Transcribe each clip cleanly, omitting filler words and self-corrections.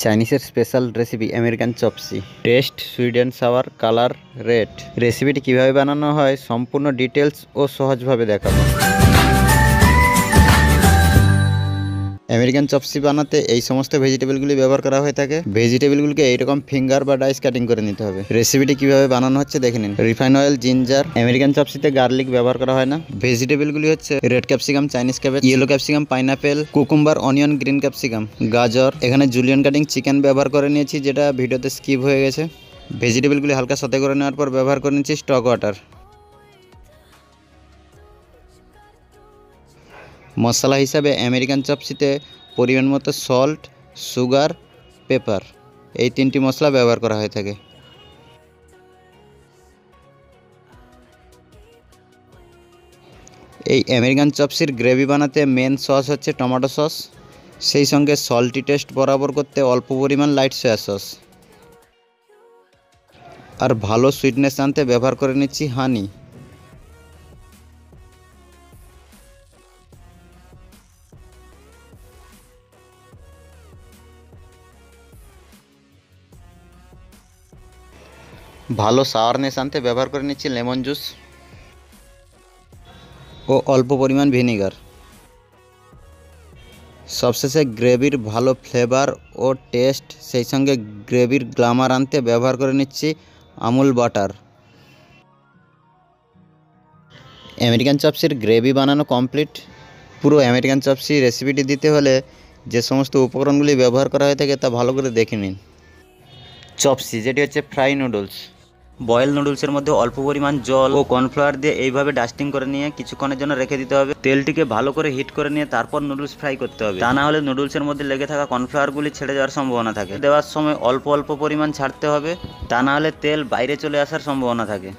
চাইনিজের special recipe American chop suey. Taste sweet and sour, colour red. রেসিপিটি কিভাবে বানানো হয় সম্পূর্ণ ডিটেলস ও সহজভাবে দেখাবো। আমেরিকান চপসি বানাতে এই সমস্ত ভেজিটেবলগুলি ব্যবহার করা হয়ে থাকে। ভেজিটেবলগুলিকে এইরকম ফিঙ্গার বা ডাইস কাটিং করে নিতে হবে। রেসিপিটি কিভাবে বানানো হচ্ছে দেখে নিন। Refine oil, ginger. আমেরিকান চপসিতে গার্লিক ব্যবহার করা হয় না। ভেজিটেবলগুলি হচ্ছে red capsicum, Chinese cabbage, yellow capsicum, pineapple, cucumber, onion, green capsicum, গাজর। এখানে জুলিয়ান কাটিং চিকেন ব্যবহার করে নিয়েছি, যেটা ভিডিওতে স্কিপ হয়ে গেছে। ভেজিটেবলগুলি হালকা সতে করে নেওয়ার পর ব্যবহার করে নিচ্ছি স্টক ওয়াটার। মশলা হিসাবে আমেরিকান চপসিতে পরিমাণ মতো সল্ট, সুগার, পেপার, এই তিনটি মশলা ব্যবহার করা হয়ে থাকে। এই আমেরিকান চপসির গ্রেভি বানাতে মেন সস হচ্ছে টমেটো সস, সেই সঙ্গে সল্টি টেস্ট বরাবর করতে অল্প পরিমাণ লাইট সয়া সস, আর ভালো সুইটনেস আনতে ব্যবহার করে নিচ্ছি হানি। ভালো সাওয়ারনেস আনতে ব্যবহার করে নিচ্ছি লেমন জুস ও অল্প পরিমাণ ভিনিগার। সবশেষে গ্রেভির ভালো ফ্লেভার ও টেস্ট, সেই সঙ্গে গ্রেভির গ্লামার আনতে ব্যবহার করে নিচ্ছি আমুল বাটার। আমেরিকান চপসির গ্রেভি বানানো কমপ্লিট। পুরো আমেরিকান চপসি রেসিপিটি দিতে হলে যে সমস্ত উপকরণগুলি ব্যবহার করা হয়ে থাকে তা ভালো করে দেখে নিন। চপসি, যেটি হচ্ছে ফ্রাই নুডলস। বয়েল নুডলসের মধ্যে অল্প পরিমাণ জল ও কর্নফ্লাওয়ার দিয়ে এইভাবে ডাস্টিং করে নিয়ে কিছুক্ষণের জন্য রেখে দিতে হবে। তেলটিকে ভালো করে হিট করে নিয়ে তারপর নুডলস ফ্রাই করতে হবে, তা না হলে নুডলসের মধ্যে লেগে থাকা কর্নফ্লাওয়ারগুলি ছেড়ে যাওয়ার সম্ভাবনা থাকে। দেওয়ার সময় অল্প অল্প পরিমাণ ছাড়তে হবে, তা না হলে তেল বাইরে চলে আসার সম্ভাবনা থাকে।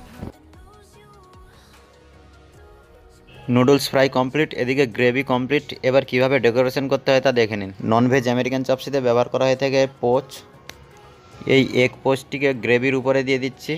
নুডলস ফ্রাই কমপ্লিট, এদিকে গ্রেভি কমপ্লিট। এবার কিভাবে ডেকোরেশন করতে হয় তা দেখে নিন। ননভেজ আমেরিকান চপসিতে ব্যবহার করা হয়ে থাকে পোচ। এই এগ পোচটিকে গ্রেভির উপরে দিয়ে দিচ্ছি।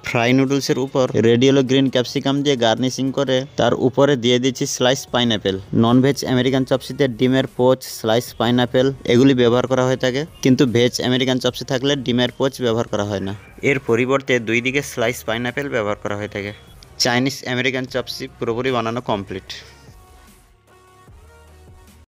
ফ্রাই নুডলসের উপর রেড ইয়েলো গ্রিন ক্যাপসিকাম দিয়ে গার্নিশিং করে তার উপরে দিয়ে দিচ্ছি স্লাইস পাইনাপেল। ননভেজ আমেরিকান চপসিতে ডিমের পোচ, স্লাইস পাইনাপেল এগুলি ব্যবহার করা হয়ে থাকে, কিন্তু ভেজ আমেরিকান চপসি থাকলে ডিমের পোচ ব্যবহার করা হয় না। এর পরিবর্তে দুই দিকে স্লাইস পাইনাপেল ব্যবহার করা হয়ে থাকে। চাইনিজ আমেরিকান চপসি পুরোপুরি বানানো কমপ্লিট।